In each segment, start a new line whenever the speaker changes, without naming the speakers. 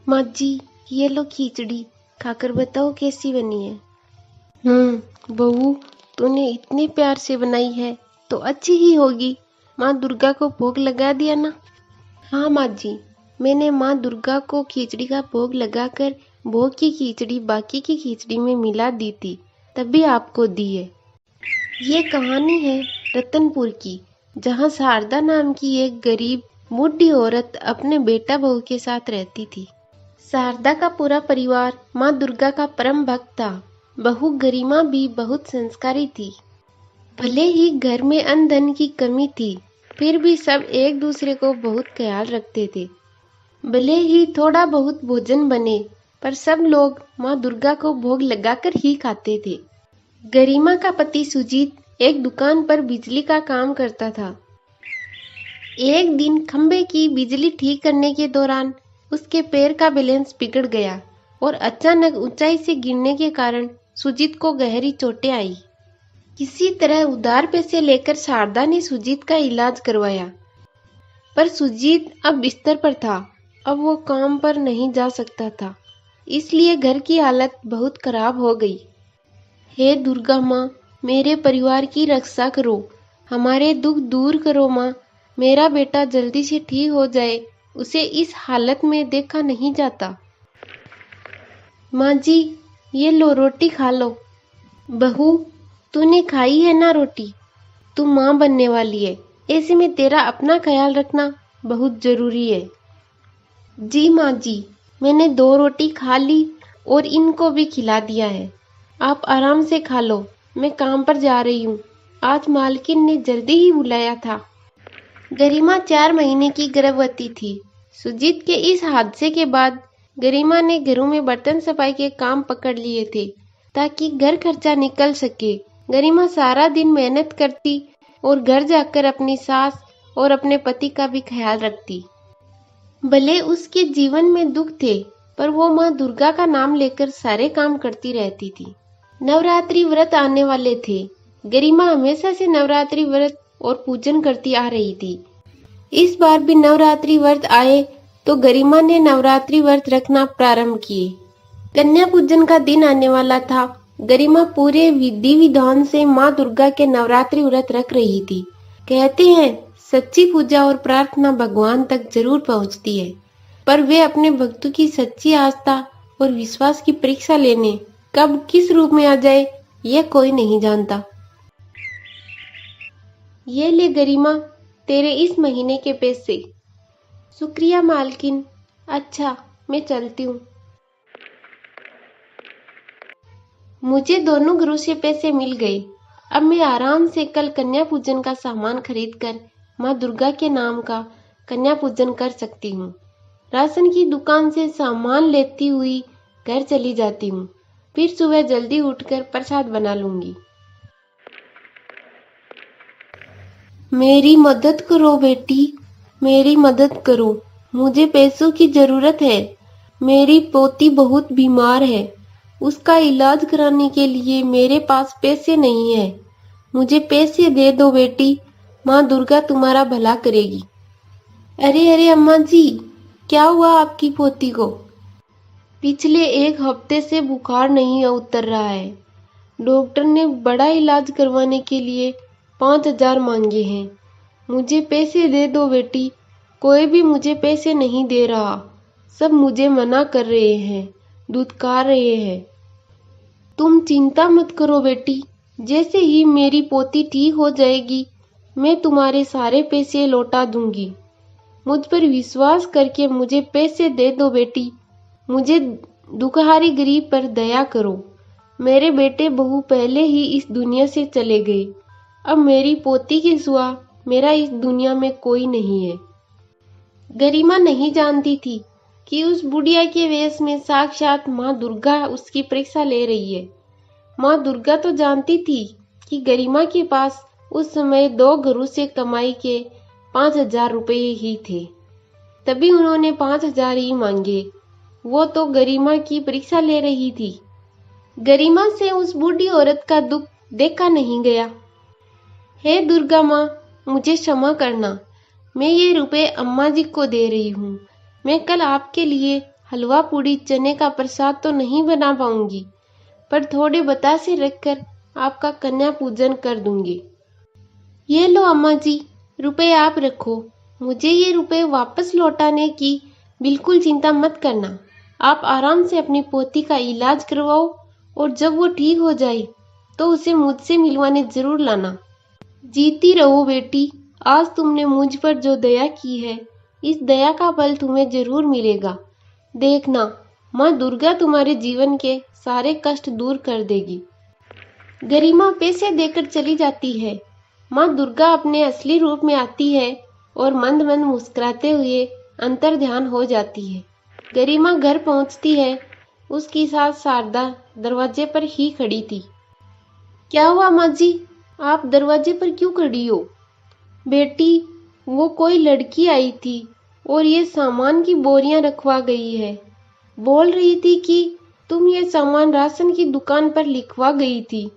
माँ जी, ये लो खिचड़ी, खाकर बताओ कैसी बनी है। बहू, तूने इतने प्यार से बनाई है तो अच्छी ही होगी। माँ दुर्गा को भोग लगा दिया ना। हाँ माँ जी, मैंने माँ दुर्गा को खिचड़ी का भोग लगाकर भोग की खिचड़ी बाकी की खिचड़ी में मिला दी थी, तभी आपको दी है। ये कहानी है रतनपुर की, जहाँ शारदा नाम की एक गरीब बूढ़ी औरत अपने बेटा बहू के साथ रहती थी। शारदा का पूरा परिवार माँ दुर्गा का परम भक्त था। बहू गरिमा भी बहुत संस्कारी थी। भले ही घर में अन्न धन की कमी थी, फिर भी सब एक दूसरे को बहुत ख्याल रखते थे। भले ही थोड़ा बहुत भोजन बने, पर सब लोग माँ दुर्गा को भोग लगाकर ही खाते थे। गरिमा का पति सुजीत एक दुकान पर बिजली का काम करता था। एक दिन खंबे की बिजली ठीक करने के दौरान उसके पैर का बैलेंस बिगड़ गया और अचानक ऊंचाई से गिरने के कारण सुजीत को गहरी चोटें आई। किसी तरह उधार पैसे लेकर शारदा ने सुजीत का इलाज करवाया, पर सुजीत अब बिस्तर पर था। अब वो काम पर नहीं जा सकता था, इसलिए घर की हालत बहुत खराब हो गई। हे दुर्गा माँ, मेरे परिवार की रक्षा करो, हमारे दुख दूर करो माँ। मेरा बेटा जल्दी से ठीक हो जाए, उसे इस हालत में देखा नहीं जाता। माँ जी, ये लो रोटी खा लो। बहू, तूने खाई है ना रोटी? तू माँ बनने वाली है, ऐसे में तेरा अपना ख्याल रखना बहुत जरूरी है। जी माँ जी, मैंने 2 रोटी खा ली और इनको भी खिला दिया है। आप आराम से खा लो, मैं काम पर जा रही हूँ। आज मालकिन ने जल्दी ही बुलाया था। गरिमा 4 महीने की गर्भवती थी। सुजीत के इस हादसे के बाद गरिमा ने घरों में बर्तन सफाई के काम पकड़ लिए थे, ताकि घर खर्चा निकल सके। गरिमा सारा दिन मेहनत करती और घर जाकर अपनी सास और अपने पति का भी ख्याल रखती। भले उसके जीवन में दुख थे, पर वो माँ दुर्गा का नाम लेकर सारे काम करती रहती थी। नवरात्रि व्रत आने वाले थे। गरिमा हमेशा से नवरात्रि व्रत और पूजन करती आ रही थी। इस बार भी नवरात्रि व्रत आए तो गरिमा ने नवरात्रि व्रत रखना प्रारंभ किए। कन्या पूजन का दिन आने वाला था। गरिमा पूरे विधि विधान से माँ दुर्गा के नवरात्रि व्रत रख रही थी। कहते हैं सच्ची पूजा और प्रार्थना भगवान तक जरूर पहुँचती है, पर वे अपने भक्तों की सच्ची आस्था और विश्वास की परीक्षा लेने कब किस रूप में आ जाए, यह कोई नहीं जानता। ये ले गरिमा, तेरे इस महीने के पैसे। शुक्रिया मालकिन। अच्छा, मैं चलती हूँ। मुझे दोनों घरों से पैसे मिल गए। अब मैं आराम से कल कन्या पूजन का सामान खरीदकर माँ दुर्गा के नाम का कन्या पूजन कर सकती हूँ। राशन की दुकान से सामान लेती हुई घर चली जाती हूँ। फिर सुबह जल्दी उठकर प्रसाद बना लूंगी। मेरी मदद करो बेटी, मेरी मदद करो, मुझे पैसों की जरूरत है। मेरी पोती बहुत बीमार है, उसका इलाज कराने के लिए मेरे पास पैसे नहीं है। मुझे पैसे दे दो बेटी, माँ दुर्गा तुम्हारा भला करेगी। अरे अरे अम्मा जी, क्या हुआ आपकी पोती को? पिछले 1 हफ्ते से बुखार नहीं उतर रहा है। डॉक्टर ने बड़ा इलाज करवाने के लिए 5,000 मांगे हैं। मुझे पैसे दे दो बेटी, कोई भी मुझे पैसे नहीं दे रहा। सब मुझे मना कर रहे हैं, धुतकार रहे हैं। तुम चिंता मत करो बेटी, जैसे ही मेरी पोती ठीक हो जाएगी, मैं तुम्हारे सारे पैसे लौटा दूंगी। मुझ पर विश्वास करके मुझे पैसे दे दो बेटी। मुझे दुखहारी गरीब पर दया करो। मेरे बेटे बहू पहले ही इस दुनिया से चले गए। अब मेरी पोती के सिवा मेरा इस दुनिया में कोई नहीं है। गरिमा नहीं जानती थी कि उस बुढ़िया के वेश में साक्षात माँ दुर्गा उसकी परीक्षा ले रही है। माँ दुर्गा तो जानती थी कि गरिमा के पास उस समय 2 घरों से कमाई के 5,000 रुपये ही थे, तभी उन्होंने 5,000 ही मांगे। वो तो गरिमा की परीक्षा ले रही थी। गरिमा से उस बूढ़ी औरत का दुख देखा नहीं गया। हे दुर्गा माँ, मुझे क्षमा करना। मैं ये रुपए अम्मा जी को दे रही हूँ। मैं कल आपके लिए हलवा पूड़ी चने का प्रसाद तो नहीं बना पाऊंगी, पर थोड़े बतासे रखकर आपका कन्या पूजन कर दूंगी। ये लो अम्मा जी, रुपए आप रखो। मुझे ये रुपए वापस लौटाने की बिल्कुल चिंता मत करना। आप आराम से अपनी पोती का इलाज करवाओ और जब वो ठीक हो जाए तो उसे मुझसे मिलवाने जरूर लाना। जीती रहो बेटी, आज तुमने मुझ पर जो दया की है, इस दया का फल तुम्हें जरूर मिलेगा। देखना, माँ दुर्गा तुम्हारे जीवन के सारे कष्ट दूर कर देगी। गरिमा पैसे देकर चली जाती है। माँ दुर्गा अपने असली रूप में आती है और मंद मंद मुस्कुराते हुए अंतर ध्यान हो जाती है। गरिमा घर पहुंचती है। उसकी सास शारदा दरवाजे पर ही खड़ी थी। क्या हुआ माँ जी, आप दरवाजे पर क्यों खड़ी हो? बेटी, वो कोई लड़की आई थी और ये सामान की बोरियां रखवा गई है। बोल रही थी कि तुम ये सामान राशन की दुकान पर लिखवा गई थी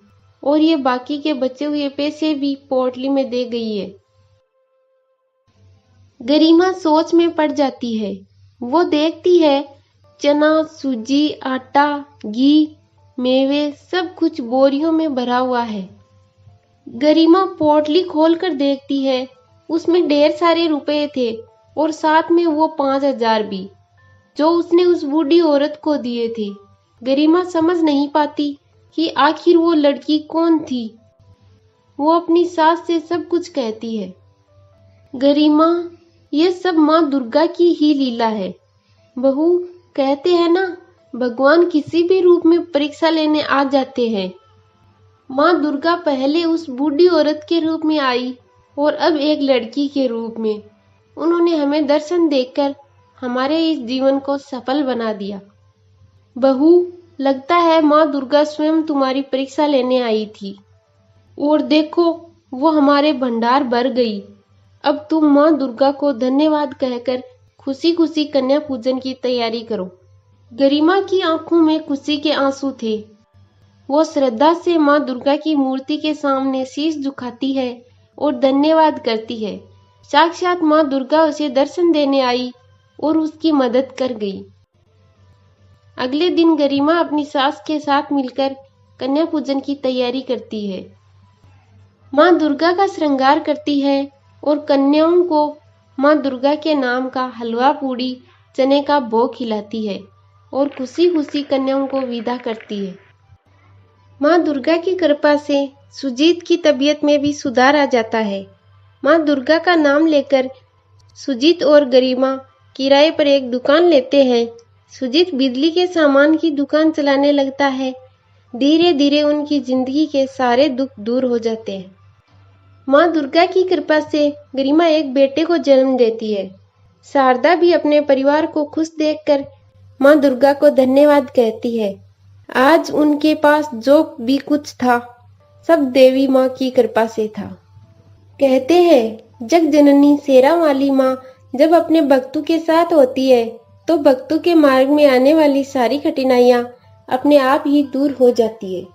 और ये बाकी के बचे हुए पैसे भी पोटली में दे गई है। गरिमा सोच में पड़ जाती है। वो देखती है चना, सूजी, आटा, घी, मेवे सब कुछ बोरियों में भरा हुआ है। गरिमा पोटली खोलकर देखती है, उसमें ढेर सारे रुपए थे और साथ में वो 5,000 भी, जो उसने उस बूढ़ी औरत को दिए थे। गरिमा समझ नहीं पाती कि आखिर वो लड़की कौन थी। वो अपनी सास से सब कुछ कहती है। गरिमा, ये सब माँ दुर्गा की ही लीला है। बहू, कहते हैं ना, भगवान किसी भी रूप में परीक्षा लेने आ जाते हैं। माँ दुर्गा पहले उस बूढ़ी औरत के रूप में आई और अब एक लड़की के रूप में। उन्होंने हमें दर्शन देकर हमारे इस जीवन को सफल बना दिया। बहू, लगता है माँ दुर्गा स्वयं तुम्हारी परीक्षा लेने आई थी और देखो, वो हमारे भंडार भर गई। अब तुम माँ दुर्गा को धन्यवाद कहकर खुशी खुशी कन्या पूजन की तैयारी करो। गरिमा की आंखों में खुशी के आंसू थे। वो श्रद्धा से माँ दुर्गा की मूर्ति के सामने शीश झुकाती है और धन्यवाद करती है। साक्षात माँ दुर्गा उसे दर्शन देने आई और उसकी मदद कर गई। अगले दिन गरिमा अपनी सास के साथ मिलकर कन्या पूजन की तैयारी करती है। माँ दुर्गा का श्रृंगार करती है और कन्याओं को माँ दुर्गा के नाम का हलवा पूड़ी चने का भोग खिलाती है और खुशी खुशी कन्याओं को विदा करती है। माँ दुर्गा की कृपा से सुजीत की तबीयत में भी सुधार आ जाता है। माँ दुर्गा का नाम लेकर सुजीत और गरिमा किराए पर एक दुकान लेते हैं। सुजीत बिजली के सामान की दुकान चलाने लगता है। धीरे धीरे उनकी जिंदगी के सारे दुख दूर हो जाते हैं। माँ दुर्गा की कृपा से गरिमा एक बेटे को जन्म देती है। शारदा भी अपने परिवार को खुश देखकर माँ दुर्गा को धन्यवाद कहती है। आज उनके पास जो भी कुछ था, सब देवी माँ की कृपा से था। कहते हैं, जग जननी शेरा वाली माँ जब अपने भक्तों के साथ होती है तो भक्तों के मार्ग में आने वाली सारी कठिनाइयाँ अपने आप ही दूर हो जाती है।